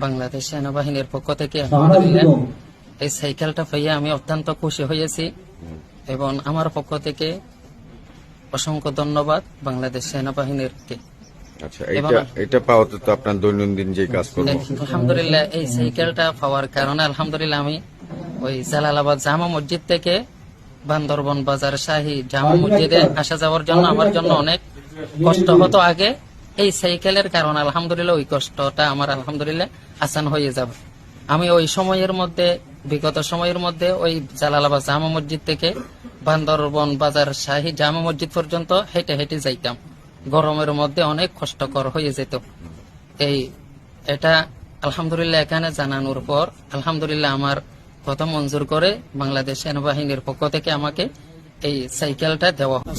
বাংলাদেশ সেনাবাহিনীর পক্ষ থেকে আলহামদুলিল্লাহ এই সাইকেলটা পেয়ে আমি অত্যন্ত খুশি হয়েছি এবং আমার পক্ষ থেকে অসংখ্য ধন্যবাদ বাংলাদেশ সেনাবাহিনীরকে। আচ্ছা, এটা পাওয়াতে তো আপনার দৈনন্দিন যে কাজ করবেন। আলহামদুলিল্লাহ এই সাইকেলটা পাওয়ার কারণে আলহামদুলিল্লাহ আমি ওই জালালাবাদ জামা মসজিদ থেকে বান্দরবন বাজার শাহী জামা মসজিদে আসা যাওয়ার জন্য আমার জন্য অনেক কষ্ট হতো আগে। এই সাইকেলের কারণে আলহামদুলিল্লাহ ওই কষ্টটা আমার আলহামদুলিল্লাহ আসান হয়ে যাবে। আমি ওই সময়ের মধ্যে বিগত সময়ের মধ্যে ওই জালালাবাদ জামা মসজিদ থেকে বান্দরবন বাজার শাহী জামা মসজিদ পর্যন্ত হেঁটে হেঁটে যাইতাম। গরমের মধ্যে অনেক কষ্টকর হয়ে যেত। এটা আলহামদুলিল্লাহ এখানে জানানোর পর আলহামদুলিল্লাহ আমার কথা মঞ্জুর করে বাংলাদেশ সেনাবাহিনীর পক্ষ থেকে আমাকে এই সাইকেলটা দেওয়া হয়।